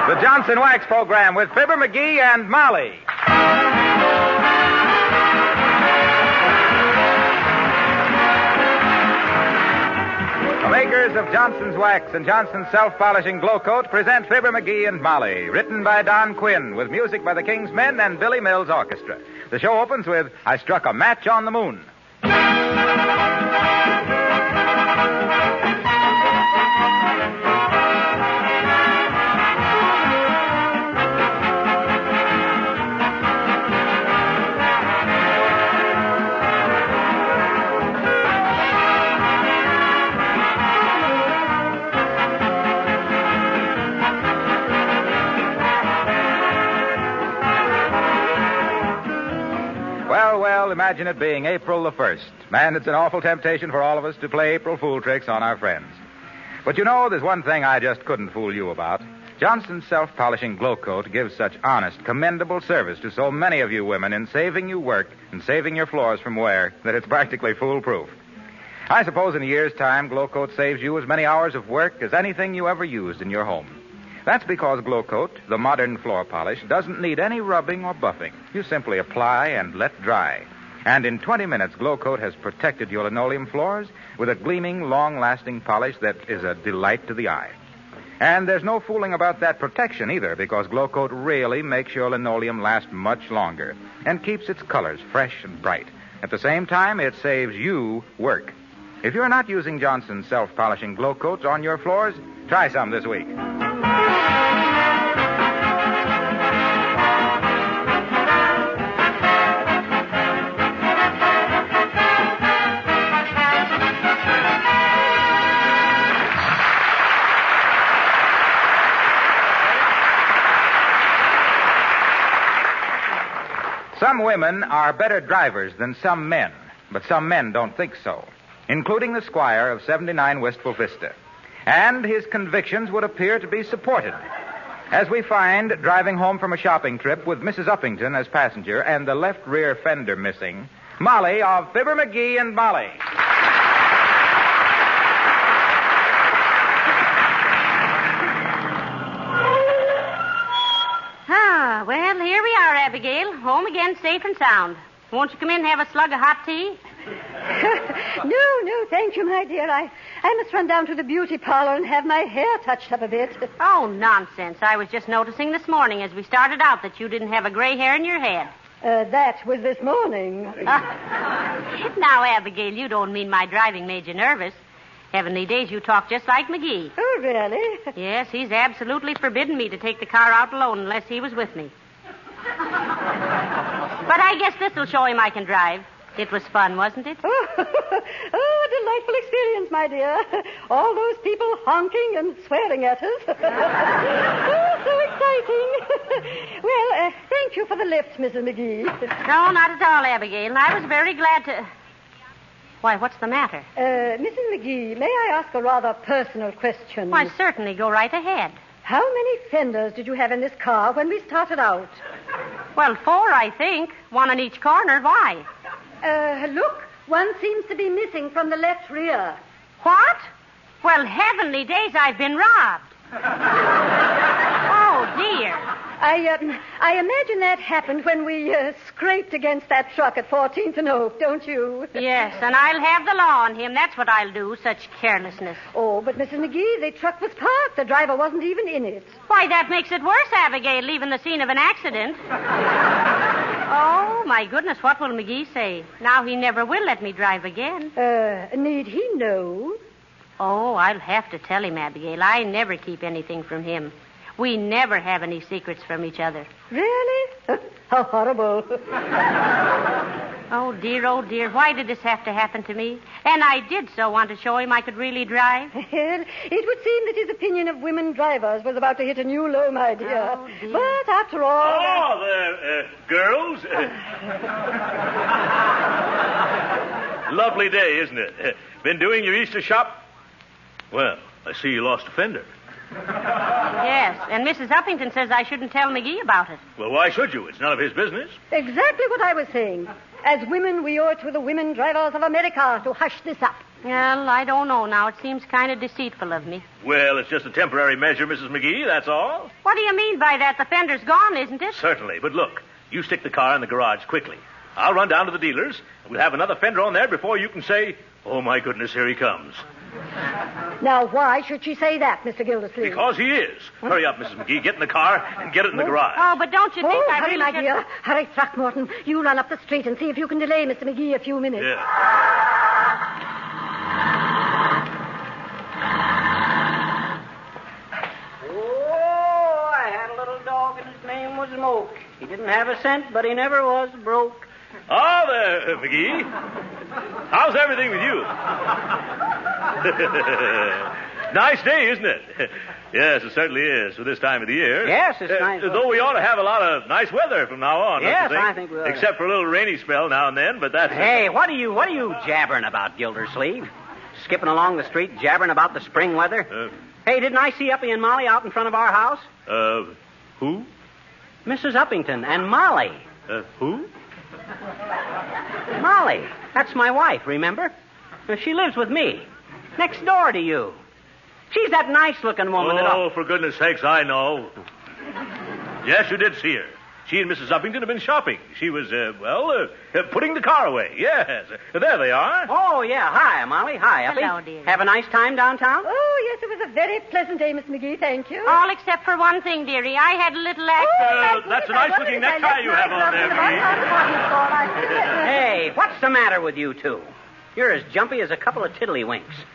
The Johnson Wax Program with Fibber McGee and Molly. The makers of Johnson's Wax and Johnson's Self-Polishing Glow Coat present Fibber McGee and Molly, written by Don Quinn, with music by the King's Men and Billy Mills Orchestra. The show opens with I Struck a Match on the Moon. Well, imagine it being April the 1st. Man, it's an awful temptation for all of us to play April Fool tricks on our friends. But you know, there's one thing I just couldn't fool you about. Johnson's Self-Polishing Glow Coat gives such honest, commendable service to so many of you women in saving you work and saving your floors from wear that it's practically foolproof. I suppose in a year's time, Glow Coat saves you as many hours of work as anything you ever used in your home. That's because Glow Coat, the modern floor polish, doesn't need any rubbing or buffing. You simply apply and let dry. And in 20 minutes, Glow Coat has protected your linoleum floors with a gleaming, long-lasting polish that is a delight to the eye. And there's no fooling about that protection either, because Glow Coat really makes your linoleum last much longer and keeps its colors fresh and bright. At the same time, it saves you work. If you're not using Johnson's Self-Polishing Glow Coats on your floors, try some this week. Some women are better drivers than some men, but some men don't think so, including the squire of 79 Wistful Vista. And his convictions would appear to be supported, as we find driving home from a shopping trip with Mrs. Uppington as passenger and the left rear fender missing, Molly of Fibber McGee and Molly. Well, here we are, Abigail. Home again, safe and sound. Won't you come in and have a slug of hot tea? No, thank you, my dear. I must run down to the beauty parlor and have my hair touched up a bit. Oh, nonsense. I was just noticing this morning as we started out that you didn't have a gray hair in your head. That was this morning. Now, Abigail, you don't mean my driving made you nervous. Heavenly days, you talk just like McGee. Oh, really? Yes, he's absolutely forbidden me to take the car out alone unless he was with me. But I guess this will show him I can drive. It was fun, wasn't it? Oh, a delightful experience, my dear. All those people honking and swearing at us. Oh, so exciting. Well, thank you for the lift, Mrs. McGee. No, not at all, Abigail. I was very glad to... Why, what's the matter? Mrs. McGee, may I ask a rather personal question? Why, certainly. Go right ahead. How many fenders did you have in this car when we started out? Well, 4, I think. One on each corner. Why? Look. One seems to be missing from the left rear. What? Well, heavenly days, I've been robbed. Oh, dear. I imagine that happened when we scraped against that truck at 14th and Oak, don't you? Yes, and I'll have the law on him. That's what I'll do. Such carelessness. Oh, but Mrs. McGee, the truck was parked. The driver wasn't even in it. Why, that makes it worse, Abigail, leaving the scene of an accident. Oh, my goodness, what will McGee say? Now he never will let me drive again. Need he know? Oh, I'll have to tell him, Abigail. I never keep anything from him. We never have any secrets from each other. Really? How horrible. Oh, dear. Why did this have to happen to me? And I did so want to show him I could really drive. It would seem that his opinion of women drivers was about to hit a new low, my dear. Oh, dear. But after all... Oh, there, girls. Lovely day, isn't it? Been doing your Easter shop? Well, I see you lost a fender. Yes, and Mrs. Uppington says I shouldn't tell McGee about it. Well, why should you? It's none of his business. Exactly what I was saying. As women, we owe it to the women drivers of America to hush this up. Well, I don't know now. It seems kind of deceitful of me. Well, it's just a temporary measure, Mrs. McGee, that's all. What do you mean by that? The fender's gone, isn't it? Certainly, but look, you stick the car in the garage quickly. I'll run down to the dealer's, and we'll have another fender on there before you can say, oh, my goodness, here he comes. Now, why should she say that, Mr. Gildersleeve? Because he is. Hurry up, Mrs. McGee. Get in the car and get it in the garage. Oh, but don't you think I hurry, really my should... dear. Hurry, Throckmorton. You run up the street and see if you can delay Mr. McGee a few minutes. Yeah. Oh, I had a little dog and his name was Moke. He didn't have a cent, but he never was broke. Oh, there, McGee. How's everything with you? Nice day, isn't it? Yes, it certainly is for this time of the year. Yes, it's nice. Though we ought to have a lot of nice weather from now on. Yes, don't you I think we ought to. Except for a little rainy spell now and then, but that's... Hey, what are you jabbering about, Gildersleeve? Skipping along the street, jabbering about the spring weather? Hey, didn't I see Uppy and Molly out in front of our house? Who? Mrs. Uppington and Molly. Who? Molly. That's my wife, remember? She lives with me. Next door to you. She's that nice-looking woman that... Oh, for goodness sakes, I know. Yes, you did see her. She and Mrs. Uppington have been shopping. She was, putting the car away. Yes. There they are. Oh, yeah. Hi, Molly. Hi, Uppy. Hello, dear. Have a nice time downtown? Oh, yes, it was a very pleasant day, Miss McGee. Thank you. All except for one thing, dearie. I had a little accident. That's a nice-looking necktie you have on there, McGee. Hey, what's the matter with you two? You're as jumpy as a couple of tiddlywinks.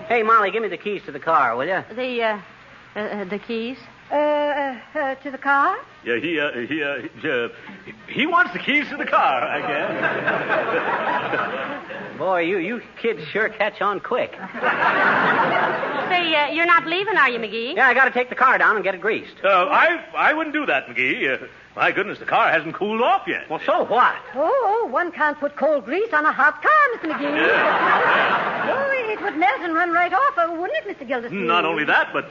Hey, Molly, give me the keys to the car, will you? The keys? To the car? Yeah, he wants the keys to the car, I guess. Boy, you kids sure catch on quick. Say, you're not leaving, are you, McGee? Yeah, I got to take the car down and get it greased. I wouldn't do that, McGee. My goodness, the car hasn't cooled off yet. Well, so what? Oh, one can't put cold grease on a hot car, Mr. McGee. Oh, it would melt and run right off, wouldn't it, Mr. Gildersleeve? Not only that, but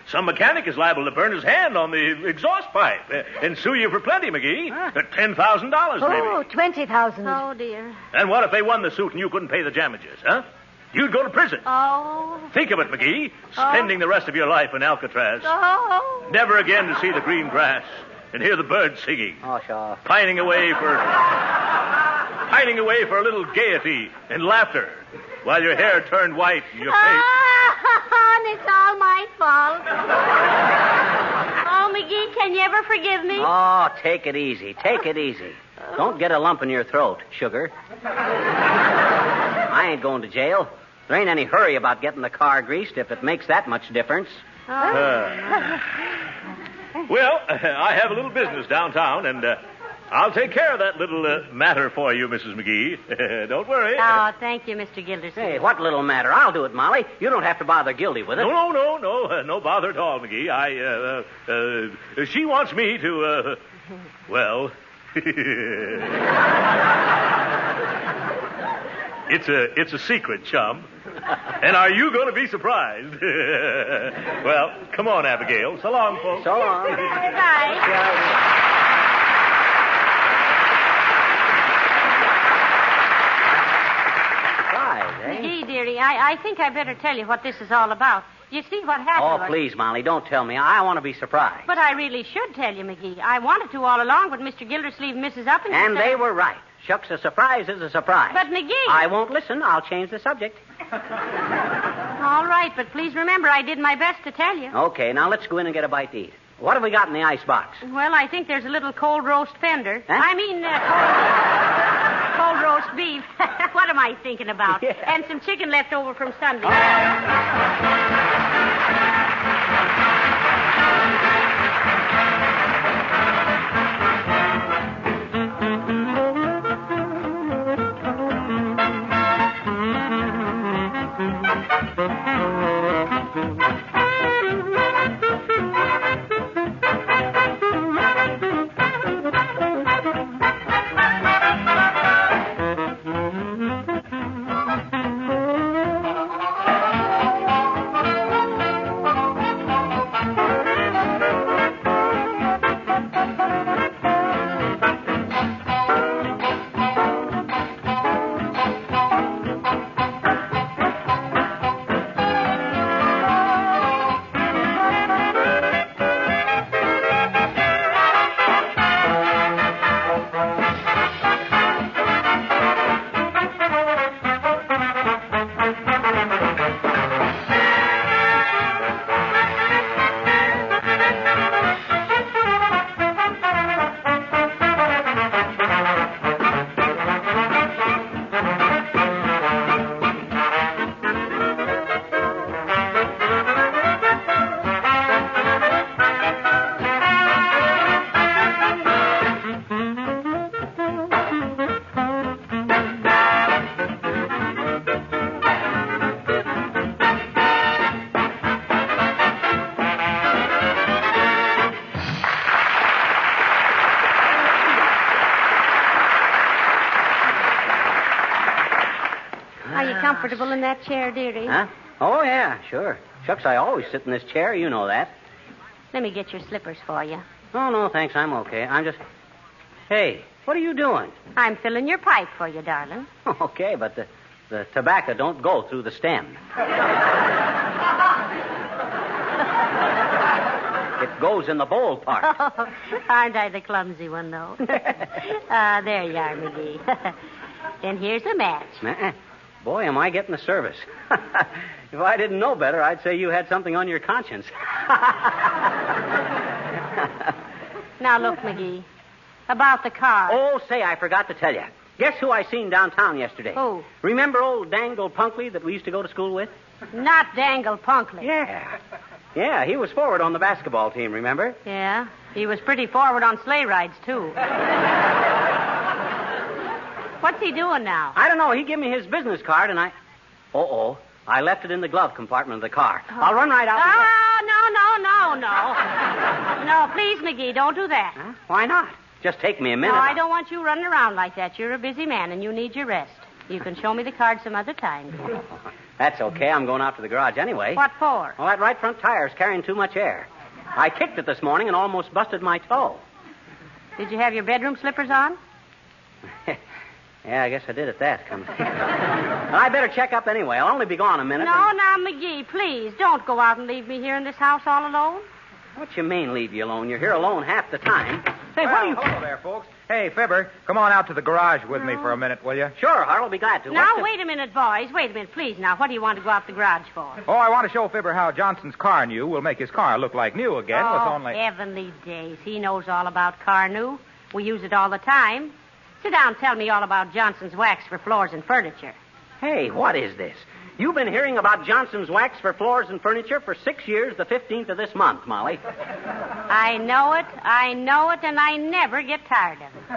some mechanic is liable to burn his hand on the exhaust pipe and sue you for plenty, McGee. $10,000, maybe. Oh, 20,000. Oh, dear. And what if they won the suit and you couldn't pay the damages, huh? You'd go to prison. Oh. Think of it, McGee. Spending the rest of your life in Alcatraz. Oh. Never again to see the green grass and hear the birds singing. Oh, sure. Pining away for a little gaiety and laughter while your hair turned white and your face... And it's all my fault. Oh, McGee, can you ever forgive me? Oh, take it easy. Take it easy. Don't get a lump in your throat, sugar. I ain't going to jail. There ain't any hurry about getting the car greased if it makes that much difference. Well, I have a little business downtown, and I'll take care of that little matter for you, Mrs. McGee. Don't worry. Oh, thank you, Mr. Gildersleeve. Hey, what little matter? I'll do it, Molly. You don't have to bother Gildy with it. No bother at all, McGee. She wants me to, well... It's a secret, chum. And are you going to be surprised? Well, come on, Abigail. So long, folks. So long. Bye. McGee, dearie, I think I better tell you what this is all about. You see what happened? Oh, please, Molly, don't tell me. I want to be surprised. But I really should tell you, McGee. I wanted to all along, but Mr. Gildersleeve and Mrs. Uppington... And they were right. Shucks, a surprise is a surprise. But, McGee... I won't listen. I'll change the subject. All right, but please remember I did my best to tell you. Okay, now let's go in and get a bite to eat. What have we got in the icebox? Well, I think there's a little cold roast fender. Huh? I mean, cold roast beef. What am I thinking about? Yeah. And some chicken left over from Sunday. comfortable in that chair, dearie? Huh? Oh, yeah, sure. Shucks, I always sit in this chair. You know that. Let me get your slippers for you. Oh, no, thanks. I'm okay. I'm just... Hey, what are you doing? I'm filling your pipe for you, darling. Okay, but the tobacco don't go through the stem. It goes in the bowl part. Oh, aren't I the clumsy one, though? There you are, McGee. And here's a match. Boy, am I getting the service. If I didn't know better, I'd say you had something on your conscience. Now, look, McGee. About the car. Oh, say, I forgot to tell you. Guess who I seen downtown yesterday? Who? Remember old Dangle Punkley that we used to go to school with? Not Dangle Punkley. Yeah, he was forward on the basketball team, remember? Yeah, he was pretty forward on sleigh rides, too. What's he doing now? I don't know. He gave me his business card, and I... Uh-oh. I left it in the glove compartment of the car. Oh. I'll run right out. No. No, please, McGee, don't do that. Huh? Why not? Just take me a minute. No, I don't want you running around like that. You're a busy man, and you need your rest. You can show me the card some other time. That's okay. I'm going out to the garage anyway. What for? Well, that right front tire's carrying too much air. I kicked it this morning and almost busted my toe. Did you have your bedroom slippers on? Yeah, I guess I did at that. I better check up anyway. I'll only be gone a minute. No, now, McGee, please, don't go out and leave me here in this house all alone. What you mean, leave you alone? You're here alone half the time. Say, what are you... Hello there, folks. Hey, Fibber, come on out to the garage with me for a minute, will you? Sure, I'll be glad to. Now, wait a minute, boys. Wait a minute, please. Now, what do you want to go out the garage for? Oh, I want to show Fibber how Johnson's car new will make his car look like new again with only... heavenly days. He knows all about car new. We use it all the time. Sit down and tell me all about Johnson's wax for floors and furniture. Hey, what is this? You've been hearing about Johnson's wax for floors and furniture for 6 years, the 15th of this month, Molly. I know it, and I never get tired of it.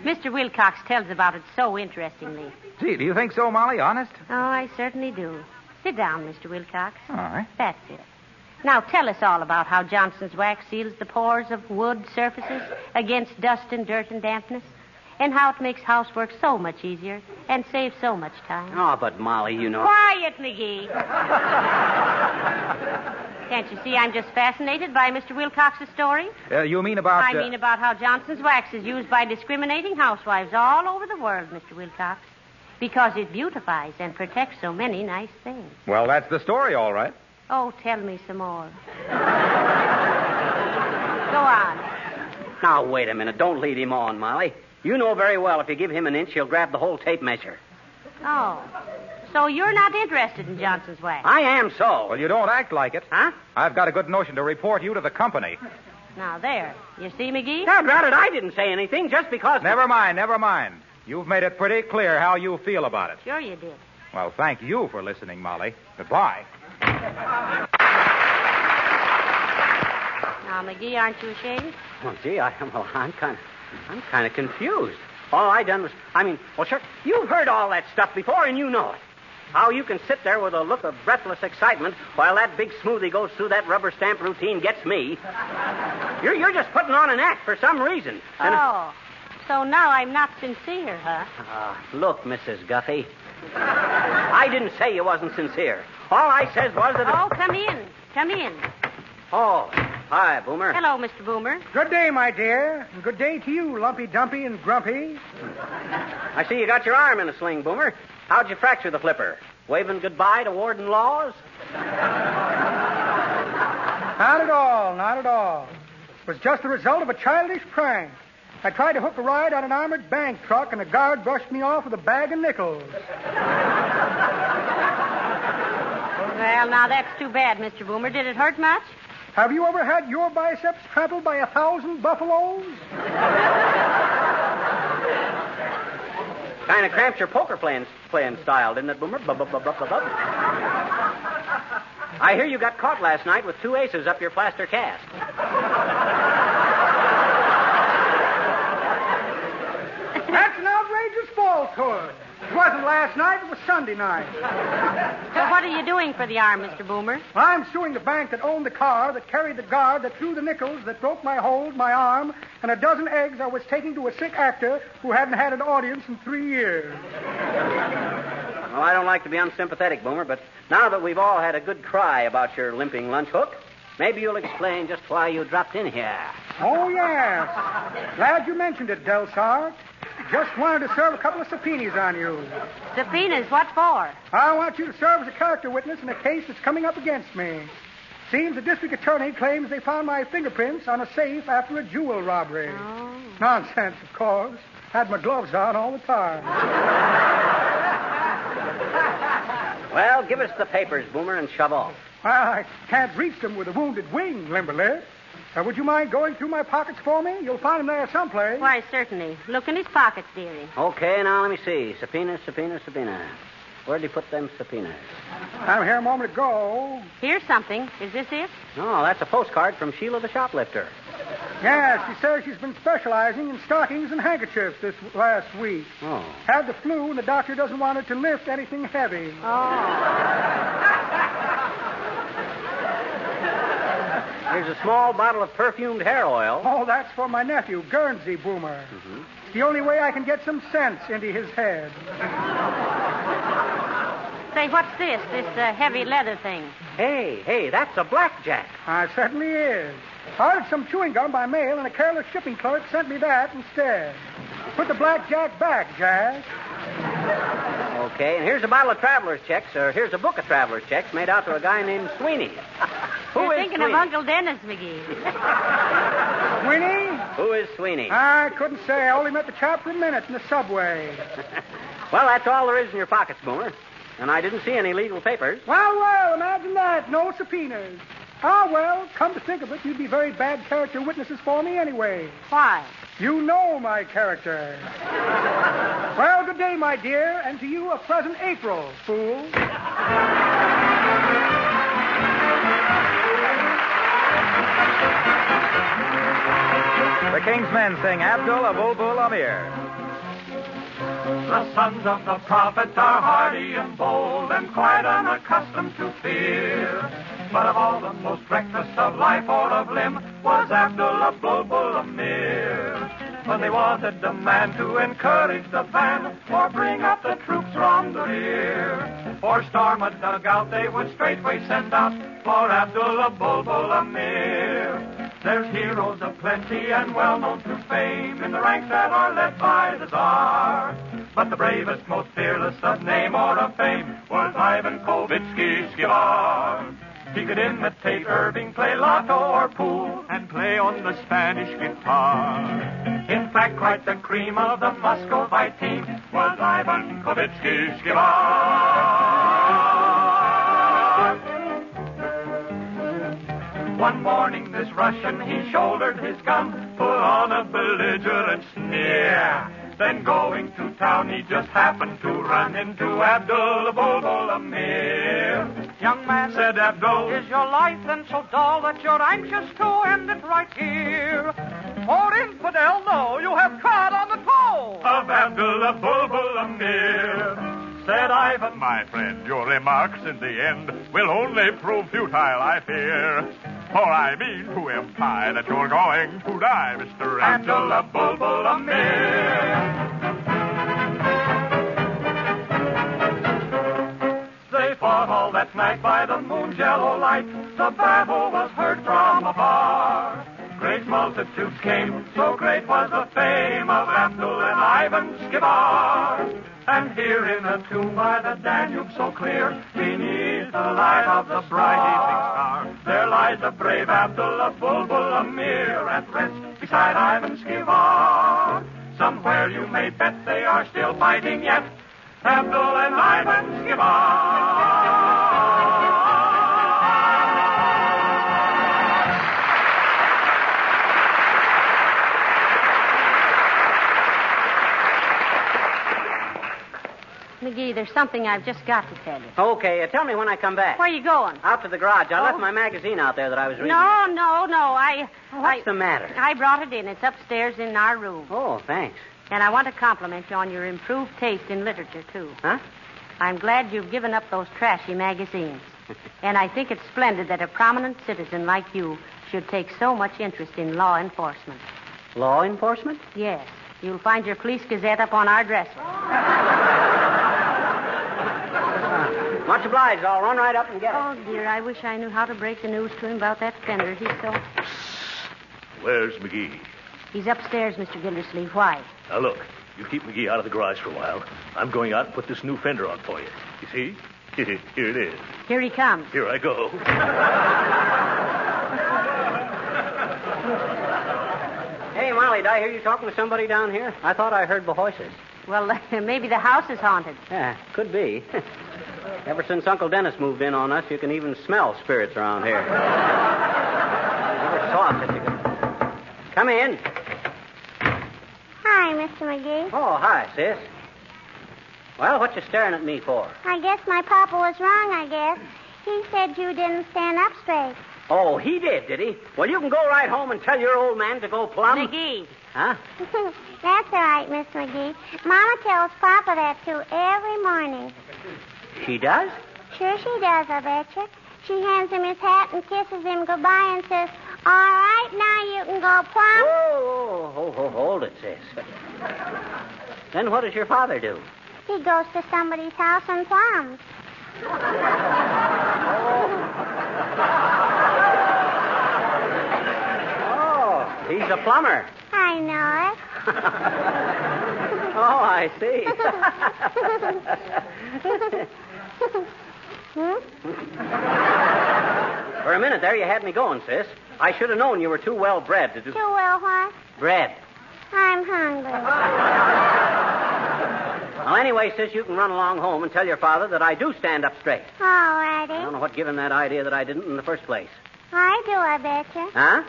Mr. Wilcox tells about it so interestingly. Gee, do you think so, Molly? Honest? Oh, I certainly do. Sit down, Mr. Wilcox. All right. That's it. Now, tell us all about how Johnson's wax seals the pores of wood surfaces against dust and dirt and dampness, and how it makes housework so much easier and saves so much time. Oh, but Molly, you know... Quiet, McGee. Can't you see I'm just fascinated by Mr. Wilcox's story? You mean about... I mean about how Johnson's wax is used by discriminating housewives all over the world, Mr. Wilcox, because it beautifies and protects so many nice things. Well, that's the story, all right. Oh, tell me some more. Go on. Now, wait a minute. Don't lead him on, Molly. You know very well if you give him an inch, he'll grab the whole tape measure. Oh. So you're not interested in Johnson's wax? I am so. Well, you don't act like it. Huh? I've got a good notion to report you to the company. Now, there. You see, McGee? Dad, it, I didn't say anything just because... Never mind. You've made it pretty clear how you feel about it. Sure you did. Well, thank you for listening, Molly. Goodbye. Now, McGee, aren't you ashamed? Oh, gee, I'm kind of confused. All I done was, sure, you've heard all that stuff before and you know it. How you can sit there with a look of breathless excitement while that big smoothie goes through that rubber stamp routine gets me. You're just putting on an act for some reason. So now I'm not sincere, huh? Look, Mrs. Guffey. I didn't say you wasn't sincere. All I says was that... Oh, come in. Oh, hi, Boomer. Hello, Mr. Boomer. Good day, my dear. And good day to you, Lumpy Dumpy and Grumpy. I see you got your arm in a sling, Boomer. How'd you fracture the flipper? Waving goodbye to Warden Laws? Not at all. It was just the result of a childish prank. I tried to hook a ride on an armored bank truck, and a guard brushed me off with a bag of nickels. Well, now, that's too bad, Mr. Boomer. Did it hurt much? Have you ever had your biceps trampled by 1,000 buffaloes? Kind of cramped your poker playing style, didn't it, Boomer? I hear you got caught last night with 2 aces up your plaster cast. That's an outrageous falsehood. It wasn't last night, it was Sunday night. So what are you doing for the arm, Mr. Boomer? I'm suing the bank that owned the car, that carried the guard, that threw the nickels, that broke my hold, my arm, and a dozen eggs I was taking to a sick actor who hadn't had an audience in 3 years. Well, I don't like to be unsympathetic, Boomer, but now that we've all had a good cry about your limping lunch hook, maybe you'll explain just why you dropped in here. Oh, yes. Glad you mentioned it, Del Sar. Just wanted to serve a couple of subpoenas on you. Subpoenas? What for? I want you to serve as a character witness in a case that's coming up against me. Seems the district attorney claims they found my fingerprints on a safe after a jewel robbery. Oh. Nonsense, of course. Had my gloves on all the time. Well, give us the papers, Boomer, and shove off. Well, I can't reach them with a wounded wing, Limberlip. Would you mind going through my pockets for me? You'll find them there someplace. Why, certainly. Look in his pockets, dearie. Okay, now let me see. Subpoena. Where'd you put them subpoenas? I'm here a moment ago. Here's something. Is this it? No, that's a postcard from Sheila the shoplifter. Yes, she says she's been specializing in stockings and handkerchiefs this last week. Oh. Had the flu, and the doctor doesn't want her to lift anything heavy. Here's a small bottle of perfumed hair oil. Oh, that's for my nephew, Guernsey Boomer. Mm-hmm. It's the only way I can get some sense into his head. Say, what's this heavy leather thing? Hey, that's a blackjack. It certainly is. I ordered some chewing gum by mail, and a careless shipping clerk sent me that instead. Put the blackjack back, Jack. Okay, and here's a bottle of traveler's checks, or here's a book of traveler's checks made out to a guy named Sweeney. You're thinking Sweeney? of Uncle Dennis, McGee. Sweeney? Who is Sweeney? I couldn't say. I only met the chap for a minute in the subway. Well, that's all there is in your pockets, Boomer. And I didn't see any legal papers. Well, imagine that. No subpoenas. Well, come to think of it, you'd be very bad character witnesses for me anyway. Why? You know my character. Well, good day, my dear, and to you a pleasant April, fool. The King's Men sing Abdul Abulbul Amir. The sons of the prophet are hardy and bold and quite unaccustomed to fear. But of all the most reckless of life or of limb was Abdullah Bulbul Amir. When they wanted a man to encourage the van or bring up the troops from the rear, or storm a dugout, they would straightway send out for Abdullah Bulbul Amir. There's heroes aplenty and well known to fame in the ranks that are led by the Tsar. But the bravest, most fearless of name or of fame was Ivan Kovitsky Skivar. He could imitate Irving, play lotto or pool, and play on the Spanish guitar. In fact, quite the cream of the Muscovite team was Ivan Kovitsky Skivar. One morning this Russian, he shouldered his gun, put on a belligerent sneer. Then going to town, he just happened to run into Abdul Bulbul Amir. Young man, said Abdul, is your life then so dull that you're anxious to end it right here? For infidel, no, you have trod on the toe of Abdul Bulbul Amir. Said Ivan, my friend, your remarks in the end will only prove futile, I fear. For I mean to imply that you're going to die, Mr. Abdullah Bulbul Amir. They fought all that night by the moon's yellow light. The battle was heard from afar. Great multitudes came, so great was the fame of Abdul and Ivan Skivar. And here in a tomb by the Danube so clear, beneath the light of the bright evening star, there lies the brave Abdullah Bulbul Amir at rest beside Ivan Skivar. Somewhere you may bet they are still fighting yet, Abdul and Ivan Skivar. McGee, there's something I've just got to tell you. Okay, tell me when I come back. Where are you going? Out to the garage. I left my magazine out there that I was reading. No. What's the matter? I brought it in. It's upstairs in our room. Oh, thanks. And I want to compliment you on your improved taste in literature, too. Huh? I'm glad you've given up those trashy magazines. And I think it's splendid that a prominent citizen like you should take so much interest in law enforcement. Law enforcement? Yes. You'll find your police gazette up on our dresser. Much obliged. I'll run right up and get it. Oh, dear, I wish I knew how to break the news to him about that Fender. He's so... Where's McGee? He's upstairs, Mr. Gildersleeve. Why? Now, look. You keep McGee out of the garage for a while. I'm going out and put this new Fender on for you. You see? Here it is. Here he comes. Here I go. Hey, Molly, did I hear you talking to somebody down here? I thought I heard the voices. Well, maybe the house is haunted. Yeah, could be. Ever since Uncle Dennis moved in on us, you can even smell spirits around here. Never saw such a good... Come in. Hi, Mr. McGee. Oh, hi, sis. Well, what you staring at me for? I guess my papa was wrong, I guess. He said you didn't stand up straight. Oh, he did he? Well, you can go right home and tell your old man to go plumb... McGee. Huh? That's all right, Miss McGee. Mama tells Papa that, too, every morning. She does? Sure she does, I betcha. She hands him his hat and kisses him goodbye and says, all right, now you can go plumb. Oh, hold it, sis. Then what does your father do? He goes to somebody's house and plums. Oh, he's a plumber. I know it. Oh, I see. For a minute there, you had me going, sis. I should have known you were too well bred to do... Too well what? Bred. I'm hungry. Well, anyway, sis, you can run along home and tell your father that I do stand up straight. All righty. I don't know what gave him that idea that I didn't in the first place. I do, I betcha. Huh?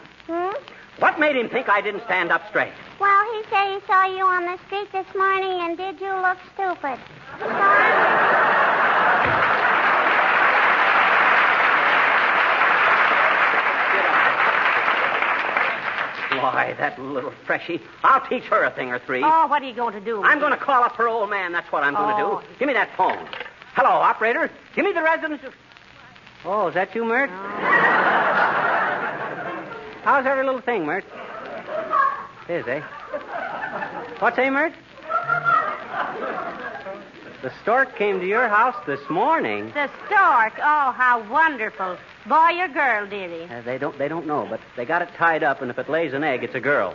What made him think I didn't stand up straight? Well, he said he saw you on the street this morning and did you look stupid. Why, that little freshie. I'll teach her a thing or three. Oh, what are you going to do? I'm going to call up her old man. That's what I'm going to do. Give me that phone. Hello, operator. Give me the residence of... Oh, is that you, Mert? How's every little thing, Mert? It is, eh? What's that, Mert? The stork came to your house this morning. The stork? Oh, how wonderful. Boy or girl, dearie? They don't know, but they got it tied up, and if it lays an egg, it's a girl.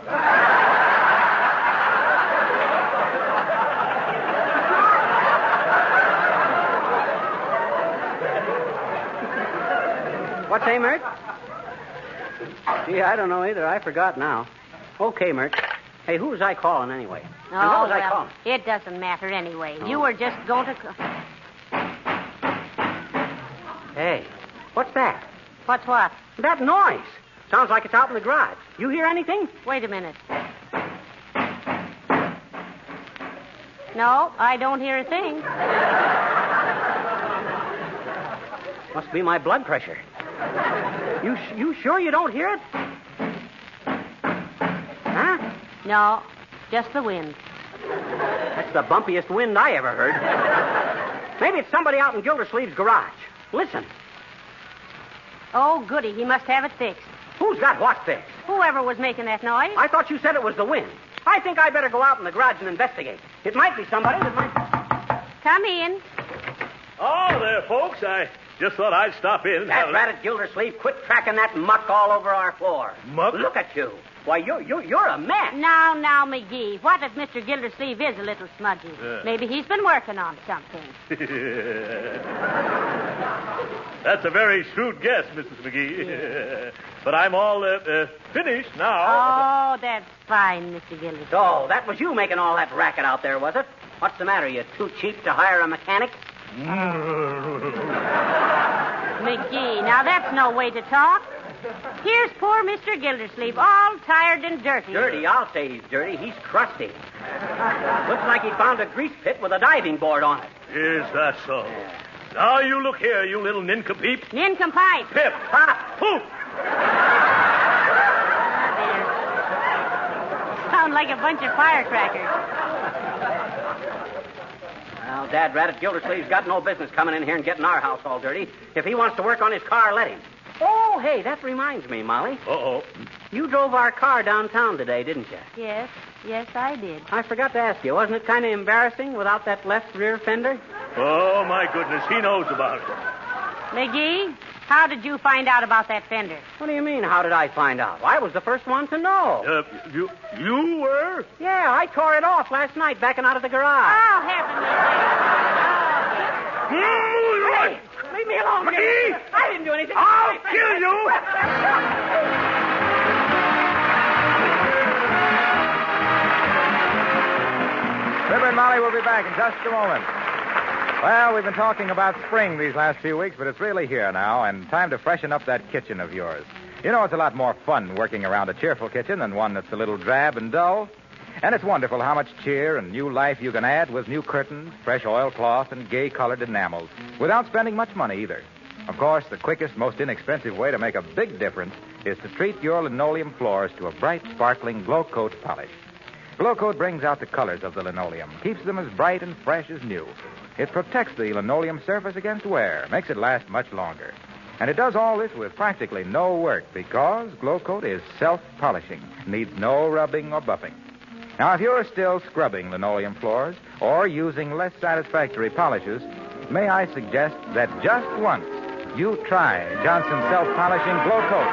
What's that, Mert? Gee, I don't know either. I forgot now. Okay, Mert. Hey, who was I calling anyway? And what was I calling? It doesn't matter anyway. You were just going to... Hey, what's that? What's what? That noise. Sounds like it's out in the garage. You hear anything? Wait a minute. No, I don't hear a thing. Must be my blood pressure. You sure you don't hear it? Huh? No, just the wind. That's the bumpiest wind I ever heard. Maybe it's somebody out in Gildersleeve's garage. Listen. Oh, goody. He must have it fixed. Who's got what fixed? Whoever was making that noise. I thought you said it was the wind. I think I better go out in the garage and investigate. It might be somebody that might... Come in. Oh, there, folks. I just thought I'd stop in. That rat at Gildersleeve, quit tracking that muck all over our floor. Muck? Look at you. Why, you're a mess. Now, McGee. What if Mr. Gildersleeve is a little smudgy? Maybe he's been working on something. That's a very shrewd guess, Mrs. McGee. Yeah. But I'm all finished now. Oh, that's fine, Mr. Gildersleeve. So, that was you making all that racket out there, was it? What's the matter? You too cheap to hire a mechanic? McGee, now that's no way to talk. Here's poor Mr. Gildersleeve, all tired and dirty. Dirty? I'll say he's dirty. He's crusty. Looks like he found a grease pit with a diving board on it. Is that so? Yeah. Now you look here, you little nincompeep. Nincompipe. Pip. Pop. Poof. Sound like a bunch of firecrackers. Well, Dad Rat at Gildersleeve's got no business coming in here and getting our house all dirty. If he wants to work on his car, let him. Oh, hey, that reminds me, Molly. Uh-oh. You drove our car downtown today, didn't you? Yes, I did. I forgot to ask you. Wasn't it kind of embarrassing without that left rear fender? Oh, my goodness, he knows about it. McGee, how did you find out about that fender? What do you mean, how did I find out? I was the first one to know. You were? Yeah, I tore it off last night backing out of the garage. Oh, heaven. Hey, leave me alone, McGee! I didn't do anything. I'll kill you! Fibber and Molly will be back in just a moment. Well, we've been talking about spring these last few weeks, but it's really here now, and time to freshen up that kitchen of yours. You know, it's a lot more fun working around a cheerful kitchen than one that's a little drab and dull. And it's wonderful how much cheer and new life you can add with new curtains, fresh oilcloth, and gay-colored enamels, without spending much money either. Of course, the quickest, most inexpensive way to make a big difference is to treat your linoleum floors to a bright, sparkling Glow Coat polish. Glow Coat brings out the colors of the linoleum, keeps them as bright and fresh as new. It protects the linoleum surface against wear, makes it last much longer. And it does all this with practically no work because Glow Coat is self-polishing, needs no rubbing or buffing. Now, if you're still scrubbing linoleum floors or using less satisfactory polishes, may I suggest that just once you try Johnson's self-polishing Glow Coat.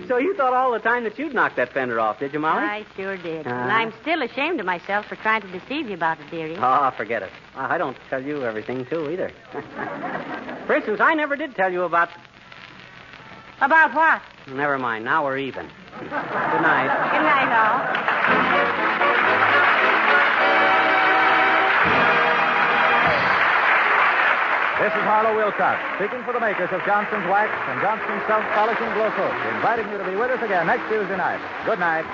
So you thought all the time that you'd knock that fender off, did you, Molly? I sure did. And I'm still ashamed of myself for trying to deceive you about it, dearie. Oh, forget it. I don't tell you everything, too, either. For instance, I never did tell you about... About what? Never mind. Now we're even. Good night. Good night, all. This is Harlow Wilcox, speaking for the makers of Johnson's Wax and Johnson's Self-Polishing Glow Coat, inviting you to be with us again next Tuesday night. Good night.